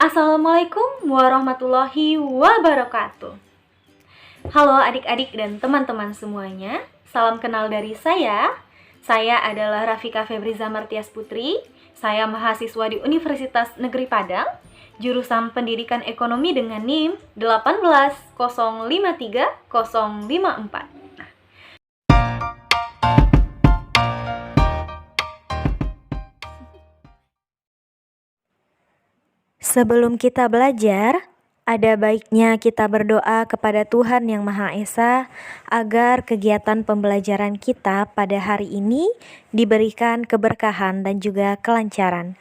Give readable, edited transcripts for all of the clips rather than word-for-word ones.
Assalamualaikum warahmatullahi wabarakatuh. Halo adik-adik dan teman-teman semuanya. Salam kenal dari saya. Saya adalah Rafika Febriza Martias Putri. Saya mahasiswa di Universitas Negeri Padang, jurusan Pendidikan Ekonomi dengan NIM 18053-054. Sebelum kita belajar, ada baiknya kita berdoa kepada Tuhan Yang Maha Esa agar kegiatan pembelajaran kita pada hari ini diberikan keberkahan dan juga kelancaran.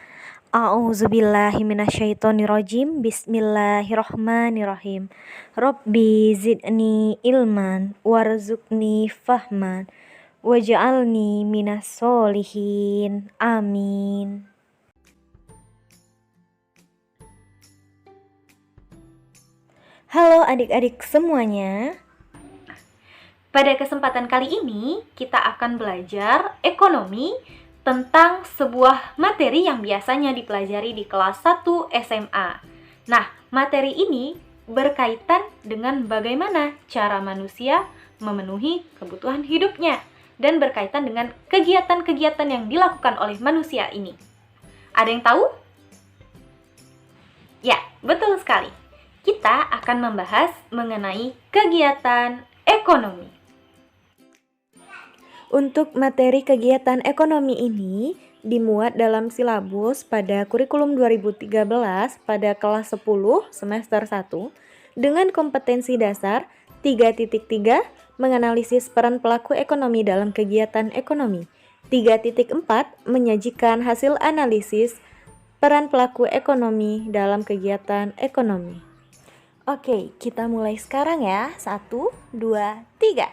A'udzubillahi minasyaitonirrajim. Bismillahirrahmanirrahim. Rabbi zidni ilman warzuqni fahman waj'alni minas solihin. Amin. Halo adik-adik semuanya. Pada kesempatan kali ini, kita akan belajar ekonomi tentang sebuah materi yang biasanya dipelajari di kelas 1 SMA. Nah, materi ini berkaitan dengan bagaimana cara manusia memenuhi kebutuhan hidupnya dan berkaitan dengan kegiatan-kegiatan yang dilakukan oleh manusia ini. Ada yang tahu? Ya, betul sekali. Kita akan membahas mengenai kegiatan ekonomi. Untuk materi kegiatan ekonomi ini dimuat dalam silabus pada kurikulum 2013 pada kelas 10 semester 1 dengan kompetensi dasar 3.3 menganalisis peran pelaku ekonomi dalam kegiatan ekonomi. 3.4 menyajikan hasil analisis peran pelaku ekonomi dalam kegiatan ekonomi. Oke, kita mulai sekarang ya. 1, 2, 3.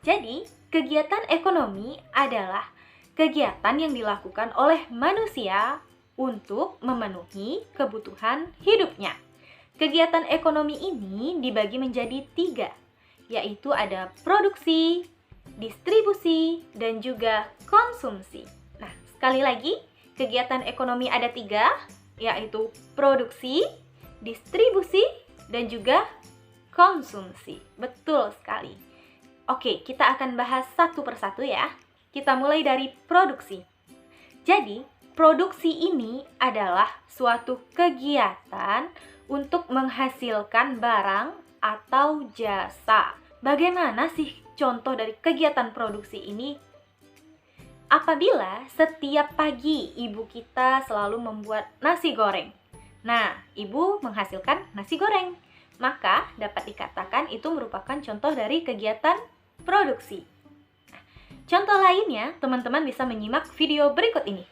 Jadi, kegiatan ekonomi adalah kegiatan yang dilakukan oleh manusia untuk memenuhi kebutuhan hidupnya. Kegiatan ekonomi ini dibagi menjadi 3, yaitu ada produksi, distribusi, dan juga konsumsi. Nah, sekali lagi, kegiatan ekonomi ada 3, yaitu produksi, distribusi, dan juga konsumsi. Betul sekali. Oke, kita akan bahas satu persatu ya. Kita mulai dari produksi. Jadi, produksi ini adalah suatu kegiatan untuk menghasilkan barang atau jasa. Bagaimana sih contoh dari kegiatan produksi ini? Apabila setiap pagi ibu kita selalu membuat nasi goreng. Nah, ibu menghasilkan nasi goreng. Maka dapat dikatakan itu merupakan contoh dari kegiatan produksi. Nah, contoh lainnya, teman-teman bisa menyimak video berikut ini.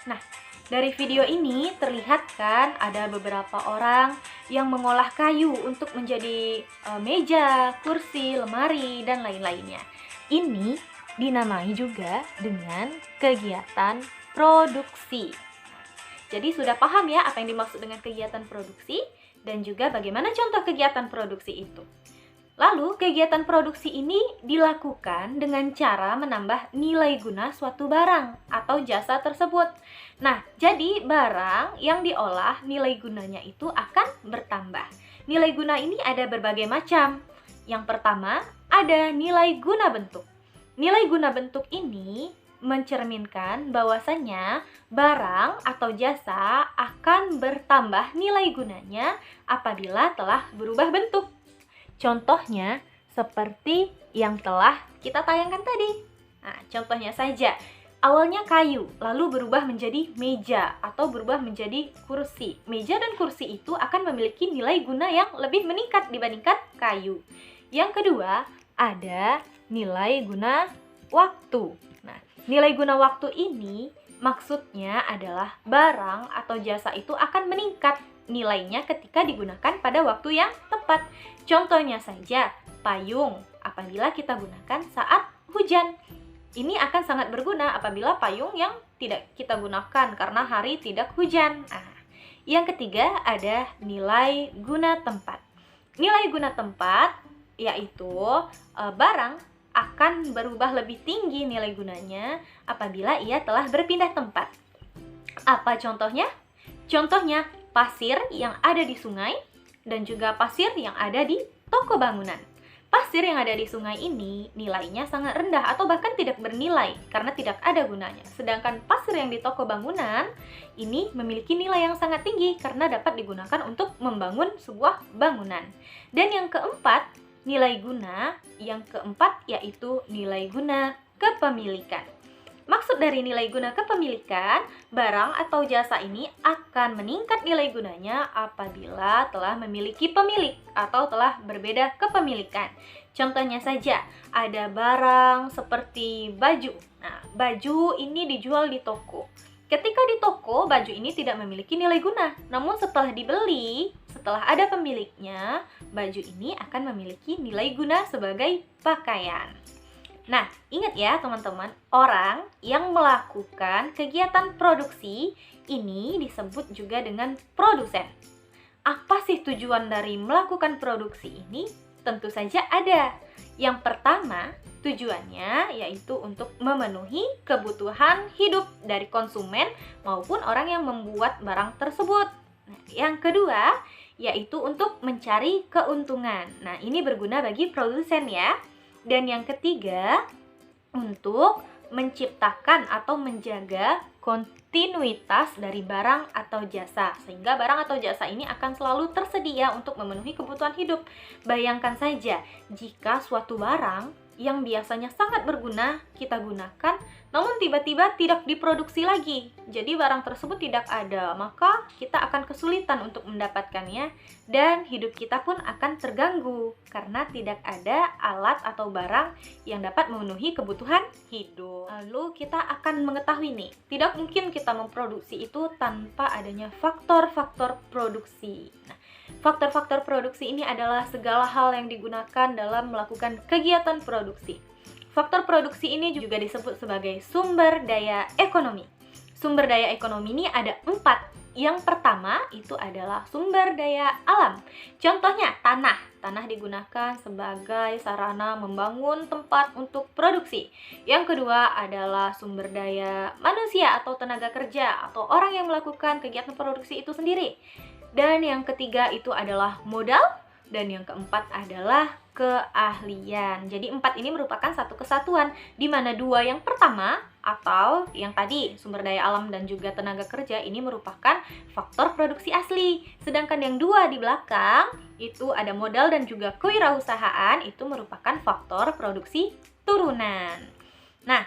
Nah, dari video ini terlihat kan ada beberapa orang yang mengolah kayu untuk menjadi meja, kursi, lemari, dan lain-lainnya. Ini dinamai juga dengan kegiatan produksi. Jadi sudah paham ya apa yang dimaksud dengan kegiatan produksi dan juga bagaimana contoh kegiatan produksi itu. Lalu kegiatan produksi ini dilakukan dengan cara menambah nilai guna suatu barang atau jasa tersebut. Nah, jadi barang yang diolah nilai gunanya itu akan bertambah. Nilai guna ini ada berbagai macam. Yang pertama, ada nilai guna bentuk. Nilai guna bentuk ini mencerminkan bahwasannya barang atau jasa akan bertambah nilai gunanya apabila telah berubah bentuk. Contohnya seperti yang telah kita tayangkan tadi. Nah, contohnya saja, awalnya kayu, lalu berubah menjadi meja atau berubah menjadi kursi. Meja dan kursi itu akan memiliki nilai guna yang lebih meningkat dibandingkan kayu. Yang kedua, ada nilai guna waktu. Nah, nilai guna waktu ini maksudnya adalah barang atau jasa itu akan meningkat nilainya ketika digunakan pada waktu yang tepat. Contohnya saja, payung apabila kita gunakan saat hujan. Ini akan sangat berguna apabila payung yang tidak kita gunakan karena hari tidak hujan. Nah, yang ketiga ada nilai guna tempat. Nilai guna tempat yaitu barang akan berubah lebih tinggi nilai gunanya apabila ia telah berpindah tempat. Apa contohnya? Contohnya pasir yang ada di sungai dan juga pasir yang ada di toko bangunan. Pasir yang ada di sungai ini nilainya sangat rendah atau bahkan tidak bernilai karena tidak ada gunanya. Sedangkan pasir yang di toko bangunan ini memiliki nilai yang sangat tinggi karena dapat digunakan untuk membangun sebuah bangunan. Dan yang keempat, nilai guna. Yang keempat yaitu nilai guna kepemilikan. Maksud dari nilai guna kepemilikan, barang atau jasa ini akan meningkat nilai gunanya apabila telah memiliki pemilik atau telah berbeda kepemilikan. Contohnya saja, ada barang seperti baju. Nah, baju ini dijual di toko. Ketika di toko, baju ini tidak memiliki nilai guna. Namun setelah dibeli, setelah ada pemiliknya, baju ini akan memiliki nilai guna sebagai pakaian. Nah, ingat ya teman-teman, orang yang melakukan kegiatan produksi ini disebut juga dengan produsen. Apa sih tujuan dari melakukan produksi ini? Tentu saja ada. Yang pertama, tujuannya yaitu untuk memenuhi kebutuhan hidup dari konsumen maupun orang yang membuat barang tersebut. Nah, yang kedua, yaitu untuk mencari keuntungan. Nah, ini berguna bagi produsen ya. Dan yang ketiga, untuk menciptakan atau menjaga kontinuitas dari barang atau jasa, sehingga barang atau jasa ini akan selalu tersedia untuk memenuhi kebutuhan hidup. Bayangkan saja, jika suatu barang yang biasanya sangat berguna kita gunakan, namun tiba-tiba tidak diproduksi lagi, jadi barang tersebut tidak ada, maka kita akan kesulitan untuk mendapatkannya dan hidup kita pun akan terganggu karena tidak ada alat atau barang yang dapat memenuhi kebutuhan hidup. Lalu kita akan mengetahui nih, tidak mungkin kita memproduksi itu tanpa adanya faktor-faktor produksi. Nah, faktor-faktor produksi ini adalah segala hal yang digunakan dalam melakukan kegiatan produksi. Faktor produksi ini juga disebut sebagai sumber daya ekonomi. Sumber daya ekonomi ini ada 4. Yang pertama itu adalah sumber daya alam. Contohnya tanah. Tanah digunakan sebagai sarana membangun tempat untuk produksi. Yang kedua adalah sumber daya manusia atau tenaga kerja atau orang yang melakukan kegiatan produksi itu sendiri. Dan yang ketiga itu adalah modal, dan yang keempat adalah keahlian. Jadi 4 ini merupakan satu kesatuan, di mana 2 yang pertama atau yang tadi sumber daya alam dan juga tenaga kerja ini merupakan faktor produksi asli. Sedangkan yang 2 di belakang itu ada modal dan juga kewirausahaan, itu merupakan faktor produksi turunan. Nah,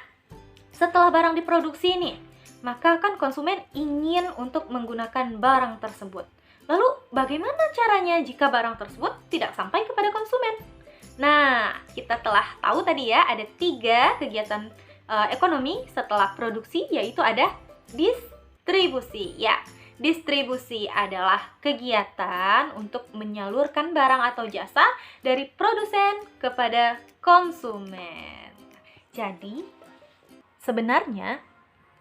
setelah barang diproduksi nih, maka kan konsumen ingin untuk menggunakan barang tersebut. Lalu bagaimana caranya jika barang tersebut tidak sampai kepada konsumen? Nah, kita telah tahu tadi ya, ada 3 kegiatan ekonomi setelah produksi, yaitu ada distribusi. Ya, distribusi adalah kegiatan untuk menyalurkan barang atau jasa dari produsen kepada konsumen. Jadi, sebenarnya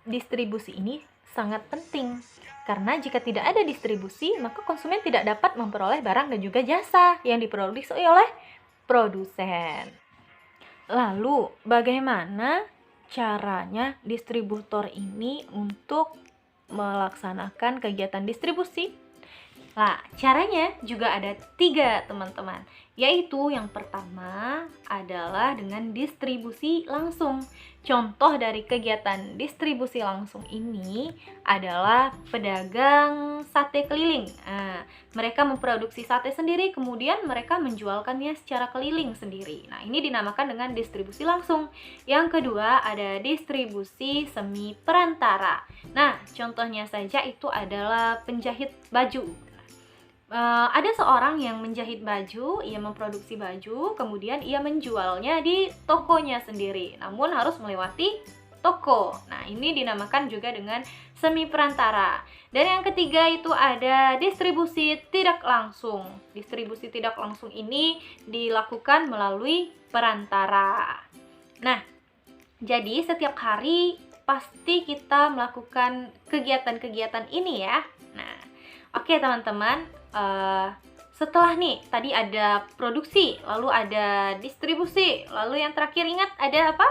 distribusi ini sangat penting. Karena jika tidak ada distribusi, maka konsumen tidak dapat memperoleh barang dan juga jasa yang diproduksi oleh produsen. Lalu, bagaimana caranya distributor ini untuk melaksanakan kegiatan distribusi? Nah, caranya juga ada 3, teman-teman. Yaitu yang pertama adalah dengan distribusi langsung. Contoh dari kegiatan distribusi langsung ini adalah pedagang sate keliling. Nah, mereka memproduksi sate sendiri, kemudian mereka menjualkannya secara keliling sendiri. Nah, ini dinamakan dengan distribusi langsung. Yang kedua ada distribusi semi perantara. Nah, contohnya saja itu adalah penjahit baju. Ada seorang yang menjahit baju, ia memproduksi baju, kemudian ia menjualnya di tokonya sendiri, namun harus melewati toko. Nah, ini dinamakan juga dengan semi perantara. Dan yang ketiga itu ada distribusi tidak langsung. Distribusi tidak langsung ini dilakukan melalui perantara. Nah, jadi setiap hari pasti kita melakukan kegiatan-kegiatan ini ya. Nah, oke teman-teman, setelah nih tadi ada produksi, lalu ada distribusi, lalu yang terakhir ingat ada apa?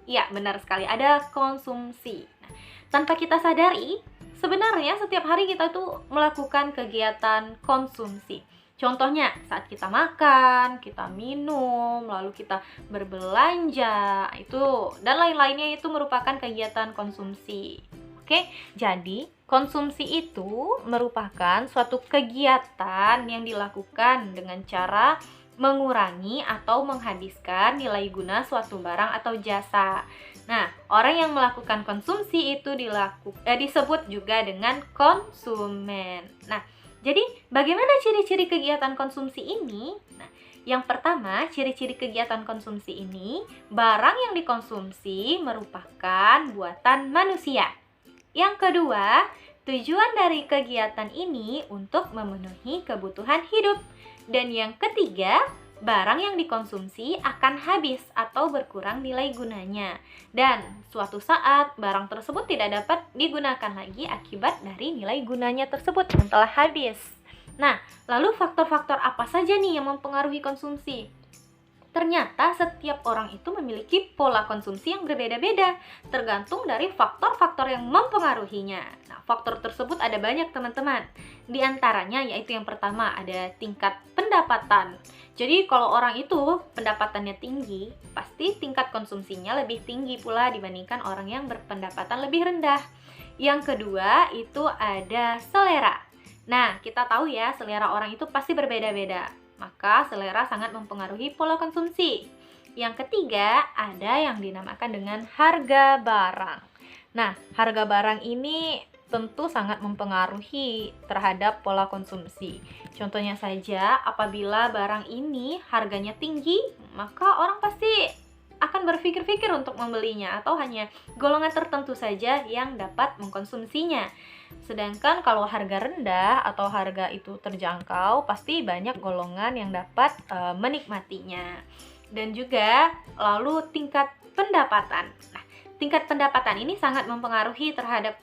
Ya, benar sekali, ada konsumsi. Nah, tanpa kita sadari, sebenarnya setiap hari kita tuh melakukan kegiatan konsumsi. Contohnya saat kita makan, kita minum, lalu kita berbelanja, itu dan lain-lainnya itu merupakan kegiatan konsumsi. Oke, jadi konsumsi itu merupakan suatu kegiatan yang dilakukan dengan cara mengurangi atau menghabiskan nilai guna suatu barang atau jasa. Nah, orang yang melakukan konsumsi itu disebut juga dengan konsumen. Nah, jadi bagaimana ciri-ciri kegiatan konsumsi ini? Nah, yang pertama, ciri-ciri kegiatan konsumsi ini, barang yang dikonsumsi merupakan buatan manusia. Yang kedua, tujuan dari kegiatan ini untuk memenuhi kebutuhan hidup. Dan yang ketiga, barang yang dikonsumsi akan habis atau berkurang nilai gunanya. Dan suatu saat barang tersebut tidak dapat digunakan lagi akibat dari nilai gunanya tersebut yang telah habis. Nah, lalu faktor-faktor apa saja nih yang mempengaruhi konsumsi? Ternyata setiap orang itu memiliki pola konsumsi yang berbeda-beda, tergantung dari faktor-faktor yang mempengaruhinya. Nah, faktor tersebut ada banyak teman-teman. Di antaranya yaitu yang pertama ada tingkat pendapatan. Jadi kalau orang itu pendapatannya tinggi, pasti tingkat konsumsinya lebih tinggi pula dibandingkan orang yang berpendapatan lebih rendah. Yang kedua itu ada selera. Nah, kita tahu ya selera orang itu pasti berbeda-beda. Maka selera sangat mempengaruhi pola konsumsi. Yang ketiga, ada yang dinamakan dengan harga barang. Nah, harga barang ini tentu sangat mempengaruhi terhadap pola konsumsi. Contohnya saja, apabila barang ini harganya tinggi, maka orang pasti akan berpikir-pikir untuk membelinya atau hanya golongan tertentu saja yang dapat mengkonsumsinya. Sedangkan kalau harga rendah atau harga itu terjangkau, pasti banyak golongan yang dapat menikmatinya. Dan juga lalu tingkat pendapatan. Nah, tingkat pendapatan ini sangat mempengaruhi terhadap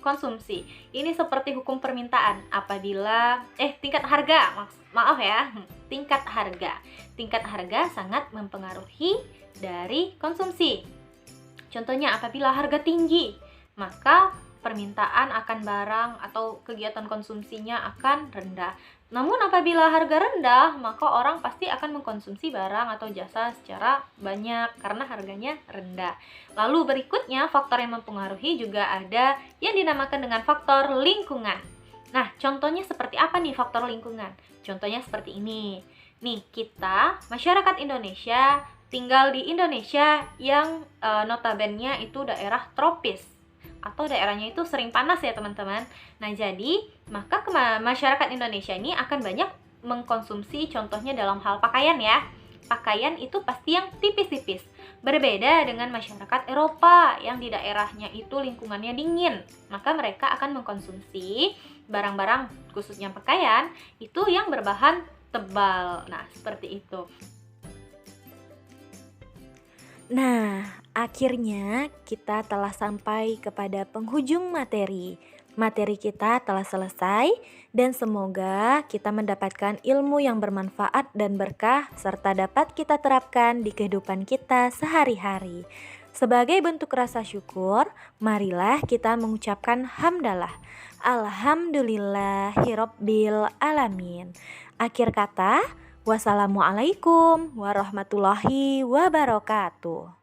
konsumsi. Ini seperti hukum permintaan. Apabila tingkat harga, maaf ya, tingkat harga. Tingkat harga sangat mempengaruhi dari konsumsi. Contohnya apabila harga tinggi, maka permintaan akan barang atau kegiatan konsumsinya akan rendah. Namun apabila harga rendah, maka orang pasti akan mengkonsumsi barang atau jasa secara banyak karena harganya rendah. Lalu berikutnya faktor yang mempengaruhi juga ada yang dinamakan dengan faktor lingkungan. Nah, contohnya seperti apa nih faktor lingkungan? Contohnya seperti ini. Nih, kita masyarakat Indonesia tinggal di Indonesia yang notabene itu daerah tropis atau daerahnya itu sering panas ya teman-teman. Nah, jadi maka masyarakat Indonesia ini akan banyak mengkonsumsi contohnya dalam hal pakaian ya. Pakaian itu pasti yang tipis-tipis. Berbeda dengan masyarakat Eropa yang di daerahnya itu lingkungannya dingin. Maka mereka akan mengkonsumsi barang-barang khususnya pakaian itu yang berbahan tebal. Nah, seperti itu. Nah, akhirnya kita telah sampai kepada penghujung materi. Materi kita telah selesai dan semoga kita mendapatkan ilmu yang bermanfaat dan berkah serta dapat kita terapkan di kehidupan kita sehari-hari. Sebagai bentuk rasa syukur, marilah kita mengucapkan hamdalah. Alhamdulillahirabbil alamin. Akhir kata, wassalamualaikum warahmatullahi wabarakatuh.